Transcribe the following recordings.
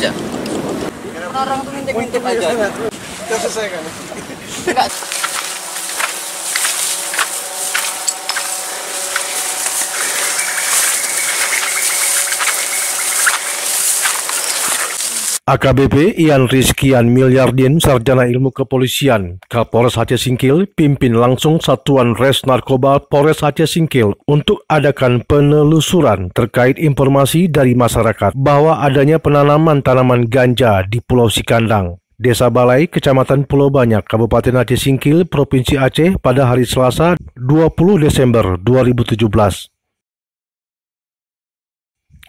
ya? Orang tuh ngintip-ngintip aja. Udah selesai kan? Enggak. AKBP Ian Rizkian Milyardin, Sarjana Ilmu Kepolisian, Kapolres Aceh Singkil, pimpin langsung Satuan Res Narkoba Polres Aceh Singkil untuk adakan penelusuran terkait informasi dari masyarakat bahwa adanya penanaman tanaman ganja di Pulau Sikandang, Desa Balai, Kecamatan Pulau Banyak, Kabupaten Aceh Singkil, Provinsi Aceh pada hari Selasa 20 Desember 2017.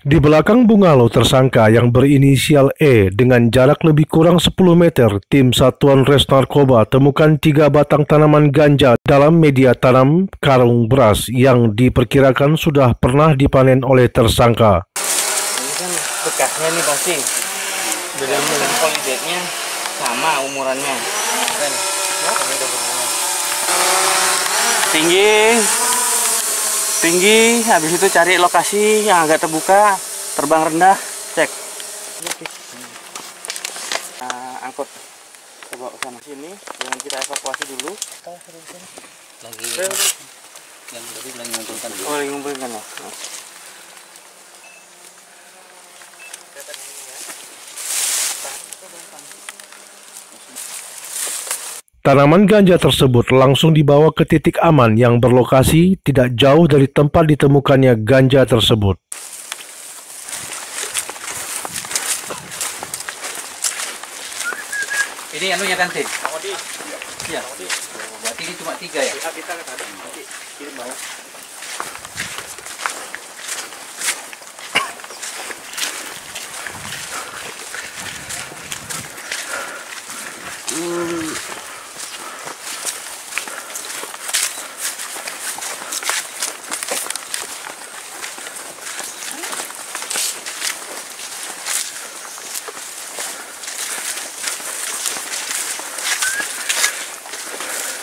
Di belakang bungalow tersangka yang berinisial E dengan jarak lebih kurang 10 meter, tim Satuan Res Narkoba temukan 3 batang tanaman ganja dalam media tanam karung beras yang diperkirakan sudah pernah dipanen oleh tersangka. Ini kan bekasnya nih pasti. Jadi konsolidatnya sama umurannya. Kan? Tinggi, habis itu cari lokasi yang agak terbuka, terbang rendah, cek. Angkut ke bawah sana sini, yang kita evakuasi dulu. Lagi yang tadi lagi ngumpulkan. Oh, lagi ngumpulkan ya. Tanaman ganja tersebut langsung dibawa ke titik aman yang berlokasi tidak jauh dari tempat ditemukannya ganja tersebut. Ini anunya kan, Tin? Iya. Berarti ini cuma 3 ya? Kita kan ada. Nanti kirim bawah.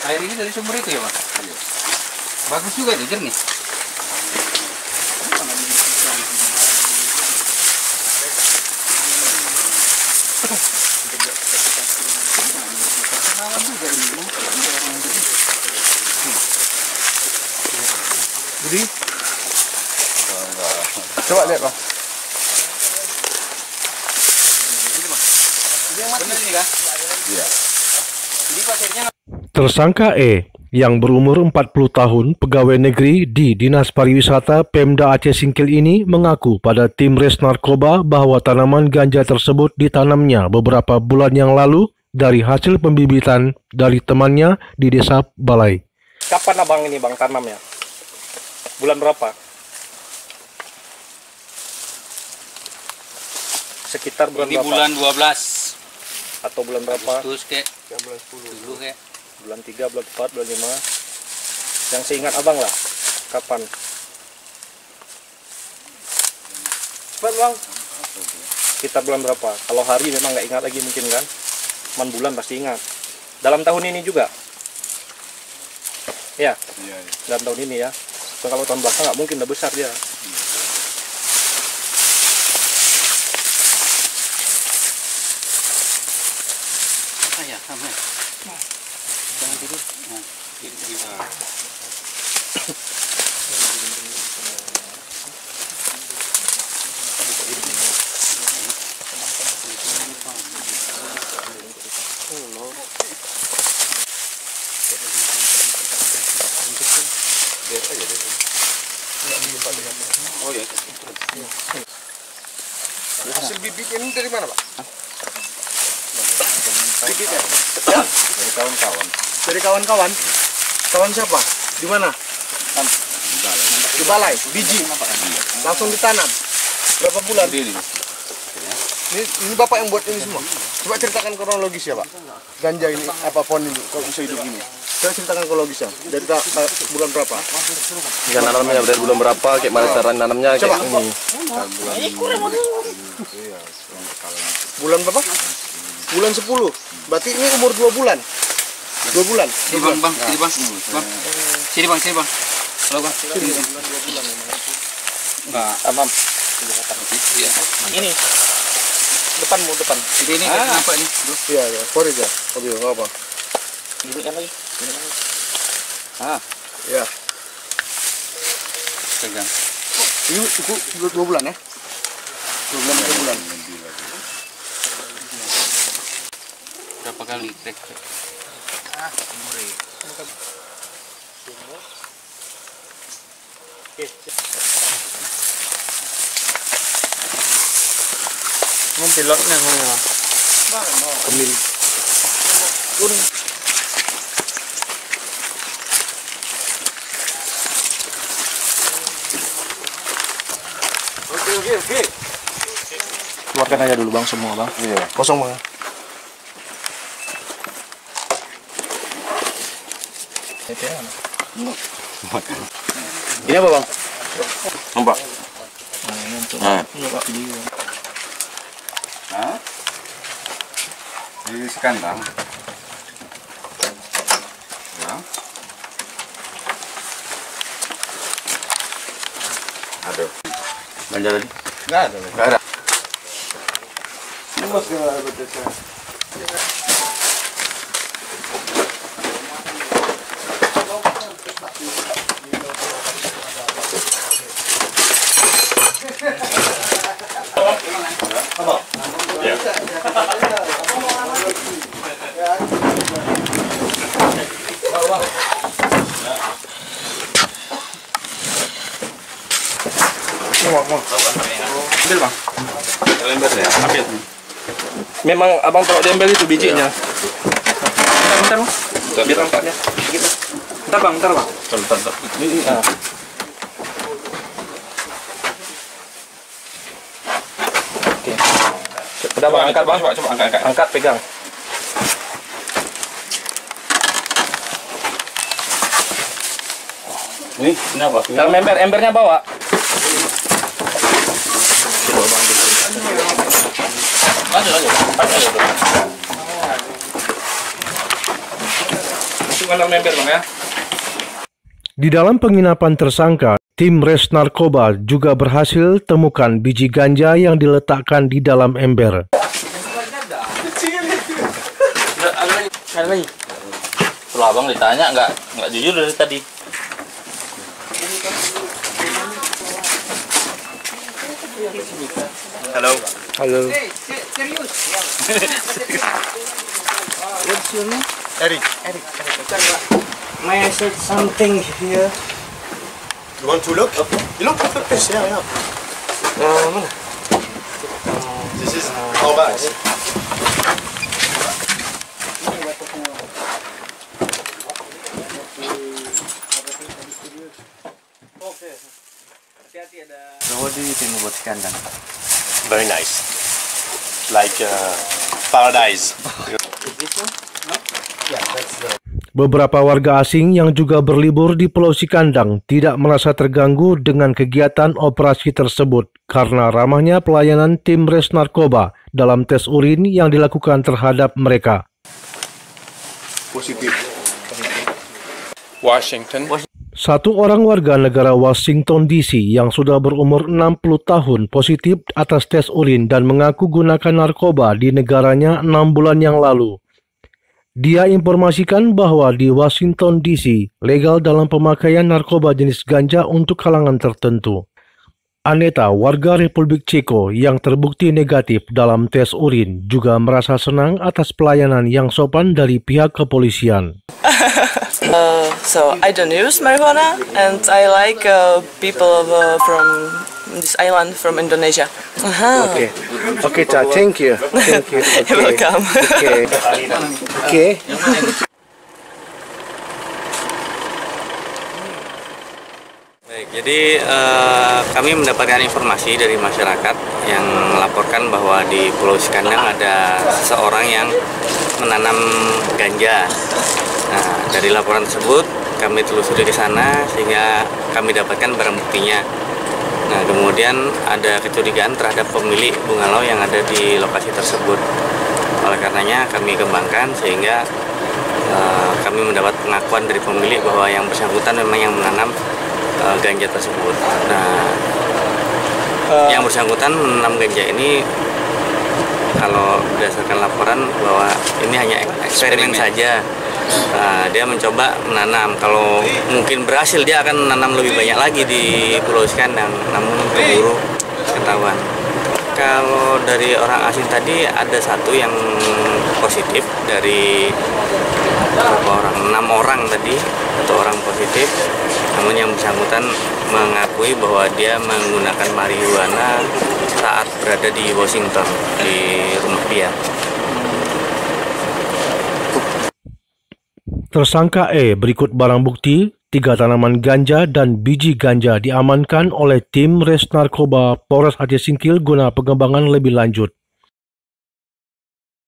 Air ini dari sumber itu ya, Mas? Iya. Bagus juga itu, jernih. Budi, coba lihat Bang. Ini yang mati ini kan? Iya. Jadi pasirnya Tersangka E yang berumur 40 tahun, pegawai negeri di Dinas Pariwisata Pemda Aceh Singkil ini mengaku pada tim Res Narkoba bahwa tanaman ganja tersebut ditanamnya beberapa bulan yang lalu dari hasil pembibitan dari temannya di Desa Balai. Kapan abang ini bang tanamnya? Bulan berapa? Sekitar bulan ini berapa? bulan 12 Atau bulan berapa? Agustus kek, Ya, bulan 10. dulu kek. Bulan 3, bulan 4, bulan 5. Yang seingat abang lah. Kapan? Cepat bang. Kita bulan berapa? Kalau hari memang nggak ingat lagi mungkin kan? Man bulan pasti ingat. Dalam tahun ini juga? Ya? Iya. Dalam tahun ini ya. So, kalau tahun belakang nggak mungkin udah besar dia. Apa ya, sama. Jangan tidur. Nah, oh ya. Hasil bibit ini dari mana Pak? Bibitnya? Dari kawan-kawan. Dari kawan-kawan? Kawan siapa? Di mana? Di balai. Biji? Langsung ditanam? Berapa bulan? Ini Bapak yang buat ini semua? Coba ceritakan kronologis ya Pak. Ganja ini, apa pohon ini, kalau bisa hidup gini. Coba ceritakan kronologisnya. Dari bulan berapa? Ya nanamnya dari bulan berapa, kayak mana cara nanamnya, kayak Coba. ini. Bulan berapa? Bulan 10. Berarti ini umur 2 bulan. 2 bulan. Sini bang, sini bang, bang. Sini bang. Halo bang. Enggak, amam. Iya. Ini. depanmu depan. Ini kenapa ini? Iya, iya. Forage ya. Mobil nggak apa. Hidupkan lagi. Iya. Pegang. Ini cukup 2 bulan ya? 2 bulan, 3 bulan. Berapa kali cek? Pilotnya mana? Kemil. Oke. Keluarkan aja dulu bang semua bang. Iya. Kosong bang. Ini apa bang? Nampak. Ini sekandang. Ya. Aduh. Belanja tadi? Nggak ada. Nggak ada. Ambil bang. Lembar ya. Ambil. Memang abang taruh di ember itu bijinya. Bentar bang. Biar angkatnya. Bentar bang. Bentar. Ini. Oke. Udah bang, angkat bang. Coba angkat. Angkat pegang. Ini apa? Dalam embernya bawa. Masukkan dalam ember bang ya. Di dalam penginapan tersangka, tim Res Narkoba juga berhasil temukan biji ganja yang diletakkan di dalam ember. Ada lagi. Kalau abang ditanya nggak jujur dari tadi. Halo. Halo. Serius. What's your name? Eric. May I say something here? You want to look? You look at this, yeah. Mana? This is our bags. So what do you think about Skandang? Very nice. Like paradise. Beberapa warga asing yang juga berlibur di Pulau Sikandang tidak merasa terganggu dengan kegiatan operasi tersebut karena ramahnya pelayanan tim Res Narkoba dalam tes urin yang dilakukan terhadap mereka. Positif. Washington. Satu orang warga negara Washington DC yang sudah berumur 60 tahun positif atas tes urin dan mengaku gunakan narkoba di negaranya 6 bulan yang lalu. Dia informasikan bahwa di Washington DC legal dalam pemakaian narkoba jenis ganja untuk kalangan tertentu. Aneta, warga Republik Ceko yang terbukti negatif dalam tes urin, juga merasa senang atas pelayanan yang sopan dari pihak kepolisian. So I don't use marijuana, and I like people from this island from Indonesia. Okay, Cha, thank you. Okay. You're welcome. Okay. Baik, jadi kami mendapatkan informasi dari masyarakat yang melaporkan bahwa di Pulau Sikandang ada seseorang yang menanam ganja. Nah, dari laporan tersebut kami telusuri ke sana sehingga kami dapatkan barang buktinya. Nah, kemudian ada kecurigaan terhadap pemilik bungalow yang ada di lokasi tersebut. Oleh karenanya kami kembangkan sehingga kami mendapat pengakuan dari pemilik bahwa yang bersangkutan memang yang menanam ganja tersebut. Nah, yang bersangkutan menanam ganja ini kalau berdasarkan laporan bahwa ini hanya eksperimen saja. Dia mencoba menanam. Kalau mungkin berhasil dia akan menanam lebih banyak lagi di Pulau Sikandang, namun keburu ketahuan. Kalau dari orang asing tadi ada satu yang positif dari berapa orang? 6 orang tadi, 1 orang positif. Namun yang bersangkutan mengakui bahwa dia menggunakan marijuana saat berada di Washington di rumah dia. Tersangka E berikut barang bukti, 3 tanaman ganja dan biji ganja diamankan oleh tim Res Narkoba Polres Aceh Singkil guna pengembangan lebih lanjut.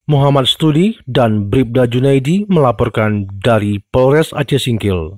Muhammad Studi dan Bribda Junaidi melaporkan dari Polres Aceh Singkil.